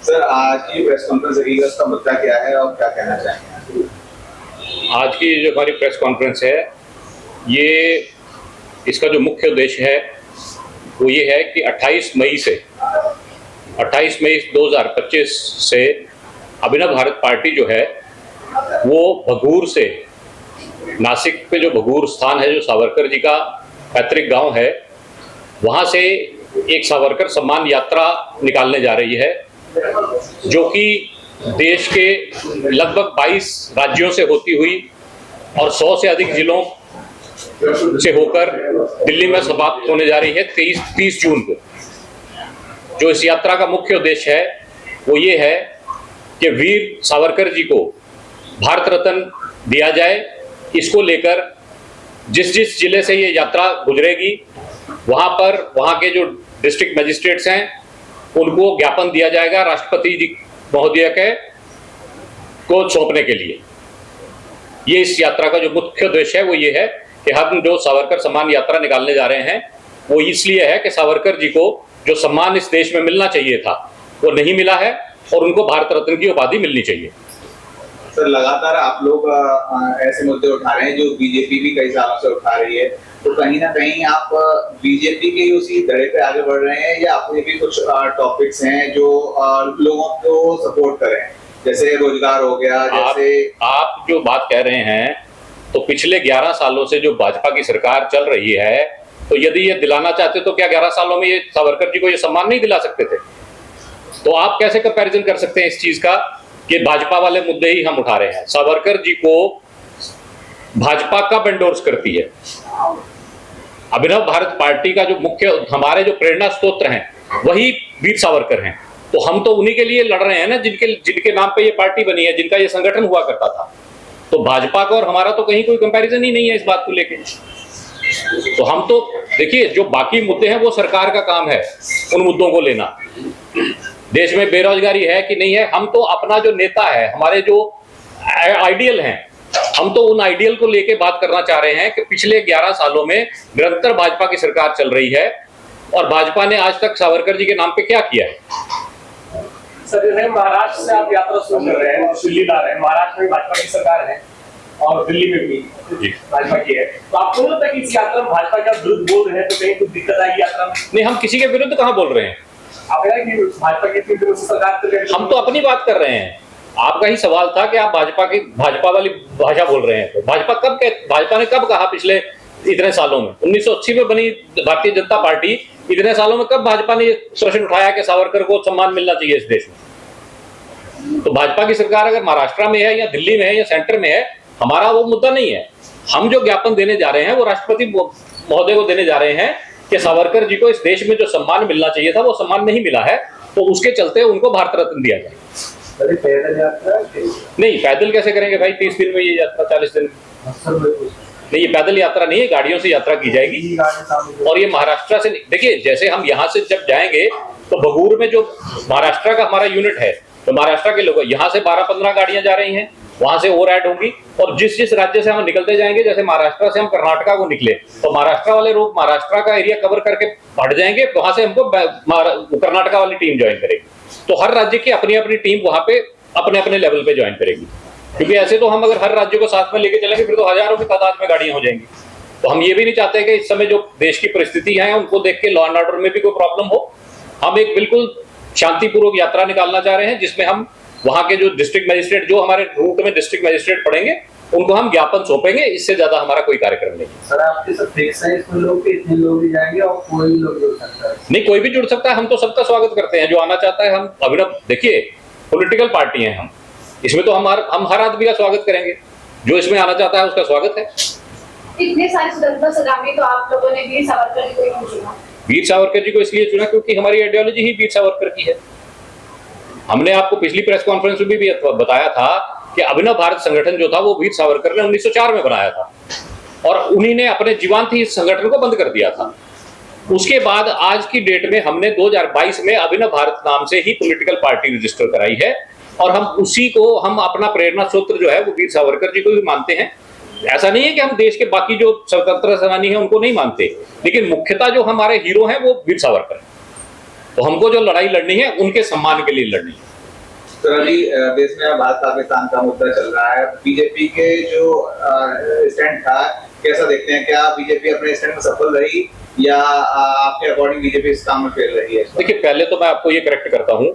Sir, आज की press conference रही है, उसका मुद्दा क्या है और क्या कहना चाहेंगे? आज की जो हमारी प्रेस कॉन्फ्रेंस है, ये इसका जो मुख्य उद्देश्य है वो ये है कि 28 मई 2025 से अभिनव भारत पार्टी जो है वो भगूर से, नासिक पे जो भगूर स्थान है, जो सावरकर जी का पैतृक गांव है, वहाँ से एक सावरकर सम्मान यात्रा निकालने जा रही है, जो कि देश के लगभग 22 राज्यों से होती हुई और 100 से अधिक जिलों से होकर दिल्ली में समाप्त होने जा रही है 30 जून को। जो इस यात्रा का मुख्य उद्देश्य है वो ये है कि वीर सावरकर जी को भारत रत्न दिया जाए। इसको लेकर जिस जिस जिले से ये यात्रा गुजरेगी वहाँ पर वहाँ के जो डिस्ट्रिक्ट मजिस्ट्रेट्स हैं उनको ज्ञापन दिया जाएगा राष्ट्रपति जी महोदय के को सौंपने के लिए। ये इस यात्रा का जो मुख्य उद्देश्य है वो ये है कि हम जो सावरकर सम्मान यात्रा निकालने जा रहे हैं वो इसलिए है कि सावरकर जी को जो सम्मान इस देश में मिलना चाहिए था वो नहीं मिला है और उनको भारत रत्न की उपाधि मिलनी चाहिए। सर, लगातार आप लोग ऐसे मुद्दे उठा रहे हैं जो बीजेपी भी कई सालों से उठा रही है, तो कहीं ना कहीं आप बीजेपी के उसी धड़े पे आगे बढ़ रहे हैं या अपने भी कुछ टॉपिक्स हैं जो लोगों को सपोर्ट करें, जैसे रोजगार हो गया? जैसे आप जो बात कह रहे हैं, तो पिछले 11 सालों से जो भाजपा की सरकार चल रही है, तो यदि ये दिलाना चाहते तो क्या 11 सालों में ये सावरकर जी को ये सम्मान नहीं दिला सकते थे? तो आप कैसे कंपैरिजन कर सकते हैं इस चीज का कि भाजपा वाले मुद्दे ही हम उठा रहे हैं? सावरकर जी को भाजपा कब एंडोर्स करती है? अभिनव भारत पार्टी का जो मुख्य, हमारे जो प्रेरणा स्रोत हैं वही वीर सावरकर हैं, तो हम तो उन्हीं के लिए लड़ रहे हैं ना, जिनके नाम पे ये पार्टी बनी है, जिनका ये संगठन हुआ करता था। तो भाजपा का और हमारा तो कहीं कोई कंपैरिजन ही नहीं है इस बात को लेके। तो हम तो देखिए, जो बाकी मुद्दे हैं वो सरकार का काम है उन मुद्दों को लेना। देश में बेरोजगारी है कि नहीं है, हम तो अपना जो नेता है, हमारे जो आइडियल हैं, हम तो उन आइडियल को लेके बात करना चाह रहे हैं कि पिछले 11 सालों में निरंतर भाजपा की सरकार चल रही है और भाजपा ने आज तक सावरकर जी के नाम पे क्या किया है। सर, महाराष्ट्र से आप यात्रा शुरू कर रहे हैं, दिल्ली ला रहे हैं, महाराष्ट्र में भाजपा की सरकार है और दिल्ली में भी भाजपा की है, तो आपको नहीं लगता कि इस यात्रा में भाजपा का विरुद्ध बोल रहे हैं तो कहीं कुछ दिक्कत आएगी यात्रा में? नहीं, हम किसी के विरुद्ध कहाँ बोल रहे हैं? आप भाजपा की सरकार, हम तो अपनी बात कर रहे हैं। आपका ही सवाल था कि आप भाजपा वाली भाषा बोल रहे हैं, तो भाजपा ने कब कहा पिछले इतने सालों में? 1980 में बनी भारतीय जनता पार्टी, इतने सालों में कब भाजपा ने प्रश्न उठाया कि सावरकर को सम्मान मिलना चाहिए इस देश में? तो भाजपा की सरकार अगर महाराष्ट्र में है या दिल्ली में है या सेंटर में है, हमारा वो मुद्दा नहीं है। हम जो ज्ञापन देने जा रहे हैं वो राष्ट्रपति महोदय को देने जा रहे हैं कि सावरकर जी को इस देश में जो सम्मान मिलना चाहिए था वो सम्मान नहीं मिला है, तो उसके चलते उनको भारत रत्न दिया जाए। पैदल यात्रा नहीं, पैदल कैसे करेंगे भाई? 30 दिन में ये यात्रा, 40 दिन नहीं, ये पैदल यात्रा नहीं है, गाड़ियों से यात्रा की जाएगी। और ये महाराष्ट्र से, देखिए जैसे हम यहाँ से जब जाएंगे तो भगूर में जो महाराष्ट्र का हमारा यूनिट है, तो महाराष्ट्र के लोग यहाँ से 12-15 गाड़ियां जा रही हैं, वहां से और ऐड होगी, और जिस जिस राज्य से हम निकलते जाएंगे, जैसे महाराष्ट्र से हम कर्नाटका को निकले तो महाराष्ट्र वाले लोग महाराष्ट्र का एरिया कवर करके हट जाएंगे, वहां से हमको कर्नाटका वाली टीम ज्वाइन करेगी। तो हर राज्य की अपनी अपनी टीम वहां पे अपने अपने लेवल पे ज्वाइन करेगी, क्योंकि ऐसे तो हम अगर हर राज्य को साथ में लेके चलेंगे फिर तो हजारों की तादाद में गाड़ियां हो जाएंगी। तो हम ये भी नहीं चाहते कि इस समय जो देश की परिस्थिति है उनको देख के लॉ एंड ऑर्डर में भी कोई प्रॉब्लम हो। हम एक बिल्कुल शांतिपूर्वक यात्रा निकालना चाह रहे हैं, जिसमें हम वहां के जो डिस्ट्रिक्ट मजिस्ट्रेट, जो हमारे रूट में डिस्ट्रिक्ट मजिस्ट्रेट पड़ेंगे, उनको हम ज्ञापन सौंपेंगे। इससे ज्यादा हमारा कोई कार्यक्रम नहीं। सर, आपके सब फिक्स है इसमें लोग, इतने लोग भी जाएंगे और कोई लोग जुड़ सकता है? नहीं, कोई भी जुड़ सकता है, हम तो सबका स्वागत करते हैं जो आना चाहता है। हम अभिनव, देखिए पॉलिटिकल पार्टी हैं हम, इसमें तो हम हर आदमी का स्वागत करेंगे, जो इसमें आना चाहता है उसका स्वागत है। इतने सारे स्वतंत्रता संग्रामी, तो आप लोगों ने वीर सावरकर जी को क्यों चुना? वीर सावरकर जी को इसलिए चुना क्योंकि हमारी आइडियोलॉजी ही वीर सावरकर की है। हमने आपको पिछली प्रेस कॉन्फ्रेंस में भी बताया था कि अभिनव भारत संगठन जो था वो वीर सावरकर ने 1904 में बनाया था और उन्हीं ने अपने जीवांत ही इस संगठन को बंद कर दिया था। उसके बाद आज की डेट में हमने 2022 में अभिनव भारत नाम से ही पॉलिटिकल पार्टी रजिस्टर कराई है और हम उसी को, हम अपना प्रेरणा सूत्र जो है वो वीर सावरकर जी को भी मानते हैं। ऐसा नहीं है कि हम देश के बाकी जो स्वतंत्रता सेनानी हैं उनको नहीं मानते, लेकिन मुख्यतः जो हमारे हीरो हैं वो वीर सावरकर है। तो हमको जो लड़ाई लड़नी है उनके सम्मान के लिए लड़नी है। सर अभी देश में भारत पाकिस्तान का मुद्दा चल रहा है, बीजेपी के जो स्टैंड था कैसा देखते हैं? क्या बीजेपी अपने स्टैंड में सफल रही या आपके अकॉर्डिंग बीजेपी इस काम में फेल रही है? देखिए, पहले तो मैं आपको ये करेक्ट करता हूं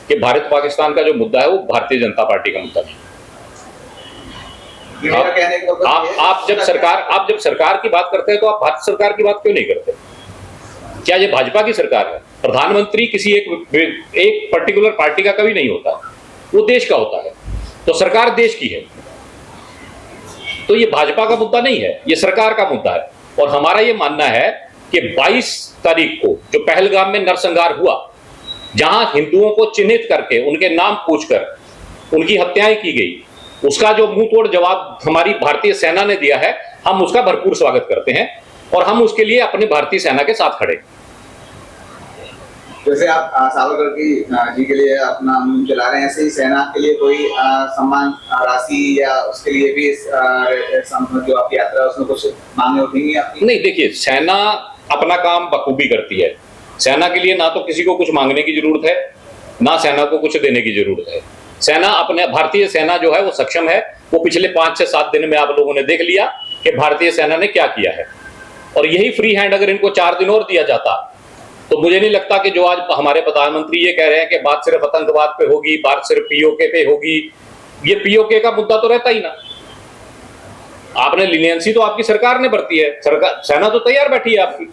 कि भारत पाकिस्तान का जो मुद्दा है वो भारतीय जनता पार्टी का मुद्दा नहीं। मेरा कहने का मतलब ये है- आप जब सरकार की बात करते हैं तो आप भारत सरकार की बात क्यों नहीं करते? क्या ये भाजपा की सरकार है? प्रधानमंत्री किसी एक पर्टिकुलर पार्टी का कभी नहीं होता, वो देश का होता है, तो सरकार देश की है। तो ये भाजपा का मुद्दा नहीं है, ये सरकार का मुद्दा है। और हमारा ये मानना है कि 22 तारीख को जो पहलगाम में नरसंहार हुआ, जहां हिंदुओं को चिन्हित करके उनके नाम पूछकर उनकी हत्याएं की गई, उसका जो मुंह तोड़ जवाब हमारी भारतीय सेना ने दिया है, हम उसका भरपूर स्वागत करते हैं और हम उसके लिए अपनी भारतीय सेना के साथ खड़े। जैसे आप सावरकर जी के लिए अपना मुहिम चला रहे हैं, ऐसे ही सेना के लिए कोई सम्मान राशि या उसके लिए भी जो आपकी यात्रा है उसमें कुछ मांगे उठेंगी आपकी? नहीं, देखिए, सेना अपना काम बखूबी करती है। सेना के लिए ना तो किसी को कुछ मांगने की जरूरत है, ना सेना को कुछ देने की जरूरत है। सेना अपने भारतीय सेना जो है वो सक्षम है। वो पिछले 5 से 7 दिन में आप लोगों ने देख लिया कि भारतीय सेना ने क्या किया है। और यही फ्री हैंड अगर इनको 4 दिन और दिया जाता तो मुझे नहीं लगता कि जो आज हमारे प्रधानमंत्री ये कह रहे हैं कि बात सिर्फ आतंकवाद पे होगी, बात सिर्फ पीओके पे होगी, ये पीओके का मुद्दा तो रहता ही ना। आपने लीनियंसी तो आपकी सरकार ने बरती है, सरकार सेना तो तैयार बैठी है आपकी।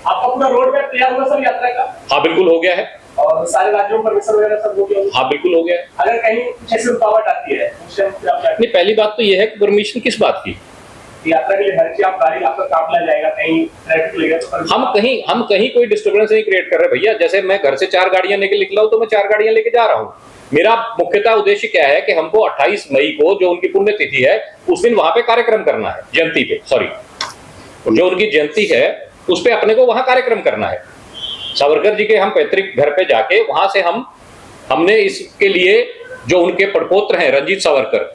आपका पूरा रोड मैप तैयार हुआ सर यात्रा का? हाँ, बिल्कुल हो गया है। और सारे राज्यों में परमिशन वगैरह सब हो गया? हाँ, बिल्कुल हो गया है। अगर कहीं कुछ ऐसी रुकावट आती है नहीं, पहली बात तो ये है कि परमिशन किस बात की? यात्रा के लिए हर चीज आप गाड़ी आपका काफिला जाएगा, कहीं ट्रैफिक लगेगा तो हम कहीं कोई डिस्टर्बेंस नहीं क्रिएट कर रहे भैया। जैसे मैं घर से 4 गाड़ियां लेके निकला हूं तो मैं 4 गाड़ियां लेके जा रहा हूं। मेरा मुख्यतः उद्देश्य क्या है कि हमको 28 मई को जो उनकी पुण्यतिथि है उस दिन वहां पे कार्यक्रम करना है, जयंती पे, सॉरी, जो उनकी जयंती है उस पे अपने को वहां कार्यक्रम करना है। सावरकर जी के हम पैतृक घर पे जाके वहां से हमने इसके लिए जो उनके पड़पोत्र हैं रंजीत सावरकर,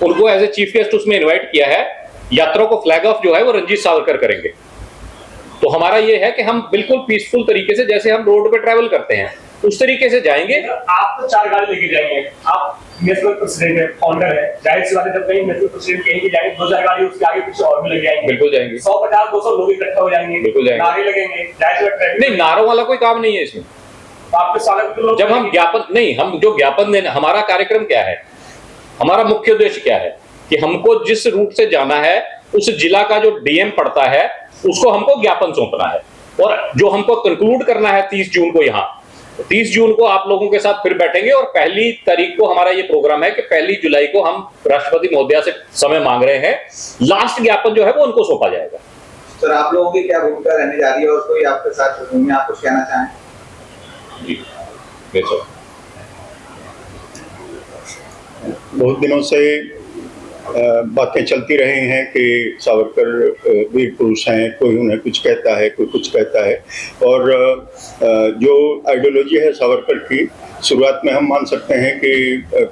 उनको एज ए चीफ गेस्ट उसमें इन्वाइट किया है। यात्रा को फ्लैग ऑफ जो है वो रंजीत सावरकर करेंगे। तो हमारा ये है कि हम बिल्कुल पीसफुल तरीके से, जैसे हम रोड पे ट्रैवल करते हैं उस तरीके से जाएंगे। आप तो 4 गाड़ी लेके जाएंगे, आप नेशनल प्रेसिडेंट है, फाउंडर है, जाहिर सी बात है जब कहीं नेशनल प्रेसिडेंट कहीं भी जाएंगे 2-4 गाड़ी उसके आगे पीछे और भी लग जाएंगे। बिल्कुल जाएंगे। 150-200 लोग इकट्ठा हो जाएंगे, बिल्कुल जाएंगे। नारे लगेंगे, जाहिर सी बात ट्रैफिक नहीं, नारों वाला कोई काम नहीं है इसमें। आपके स्वागत के लोग जब हम ज्ञापन नहीं, हम जो ज्ञापन देना, हमारा कार्यक्रम क्या है, हमारा मुख्य उद्देश्य क्या है कि हमको जिस रूट से जाना है उस जिला का जो डीएम पड़ता है उसको हमको ज्ञापन सौंपना है। और जो हमको कंक्लूड करना है 30 जून को, यहाँ 30 जून को आप लोगों के साथ फिर बैठेंगे और 1 तारीख को हमारा ये प्रोग्राम है कि 1 जुलाई को हम राष्ट्रपति महोदया से समय मांग रहे हैं। लास्ट ज्ञापन जो है वो उनको सौंपा जाएगा। सर आप लोगों की क्या भूमिका रहने जा रही है और कोई आपके साथ में आप कुछ कहना चाहें? जी, बेशक। बहुत दिनों से बातें चलती रही हैं कि सावरकर वीर पुरुष हैं, कोई उन्हें कुछ कहता है, कोई कुछ कहता है। और जो आइडियोलॉजी है सावरकर की, शुरुआत में हम मान सकते हैं कि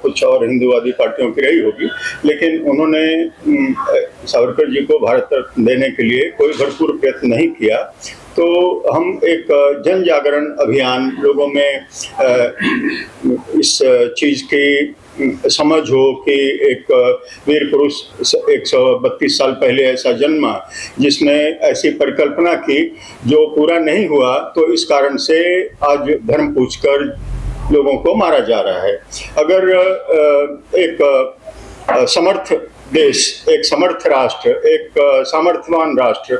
कुछ और हिंदूवादी पार्टियों की रही होगी, लेकिन उन्होंने सावरकर जी को भारत रत्न देने के लिए कोई भरपूर प्रयत्न नहीं किया। तो हम एक जन जागरण अभियान, लोगों में इस चीज़ की समझ हो कि एक वीर पुरुष 132 साल पहले ऐसा जन्मा जिसने ऐसी परिकल्पना की जो पूरा नहीं हुआ, तो इस कारण से आज धर्म पूछकर लोगों को मारा जा रहा है। अगर एक समर्थ देश, एक समर्थ राष्ट्र, एक सामर्थ्यवान राष्ट्र,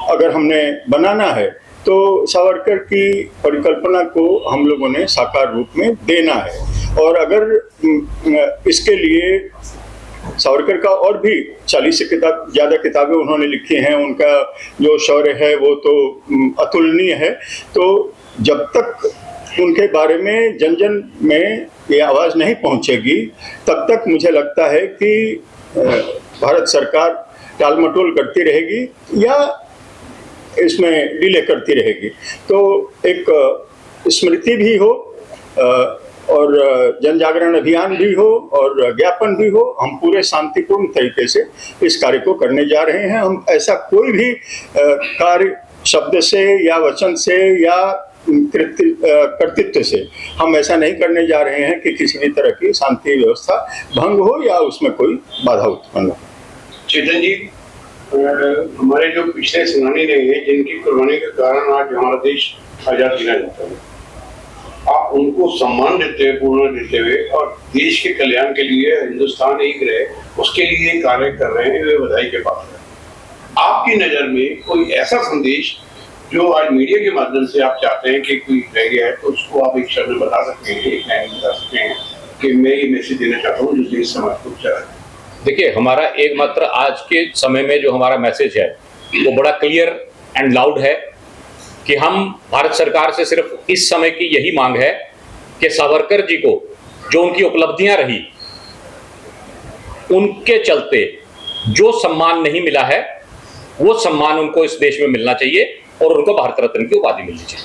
अगर हमने बनाना है तो सावरकर की परिकल्पना को हम लोगों ने साकार रूप में देना है। और अगर इसके लिए सावरकर का और भी 40 से ज़्यादा किताबें उन्होंने लिखी हैं, उनका जो शौर्य है वो तो अतुलनीय है। तो जब तक उनके बारे में जन जन में ये आवाज़ नहीं पहुंचेगी, तब तक मुझे लगता है कि भारत सरकार टालमटोल करती रहेगी या इसमें डिले करती रहेगी। तो एक स्मृति भी हो और जन जागरण अभियान भी हो और ज्ञापन भी हो, हम पूरे शांतिपूर्ण तरीके से इस कार्य को करने जा रहे हैं। हम ऐसा कोई भी कार्य शब्द से या वचन से या कर्तृत्व से हम ऐसा नहीं करने जा रहे हैं कि किसी भी तरह की शांति व्यवस्था भंग हो या उसमें कोई बाधा उत्पन्न हो। चेतन जी, हमारे जो पिछले सेनानी रहे हैं जिनकी कुर्बानी के कारण आज हमारा देश आजाद गिना जाता है, आप उनको सम्मान देते हुए, पूर्ण देते हुए और देश के कल्याण के लिए हिंदुस्तान एक रहे उसके लिए कार्य कर रहे हैं, वे बधाई के पात्र हैं। आपकी नज़र में कोई ऐसा संदेश जो आज मीडिया के माध्यम से आप चाहते हैं कि कोई रह गया है, तो उसको आप एक शब्द में बता सकते हैं, एक लाइन में बता सकते हैं कि मैं ये मैसेज देना चाहता हूँ जो देश समाज को चला है। देखिए, हमारा एकमात्र आज के समय में जो हमारा मैसेज है वो बड़ा क्लियर एंड लाउड है कि हम भारत सरकार से सिर्फ इस समय की यही मांग है कि सावरकर जी को जो उनकी उपलब्धियां रही उनके चलते जो सम्मान नहीं मिला है वो सम्मान उनको इस देश में मिलना चाहिए और उनको भारत रत्न की उपाधि मिलनी चाहिए।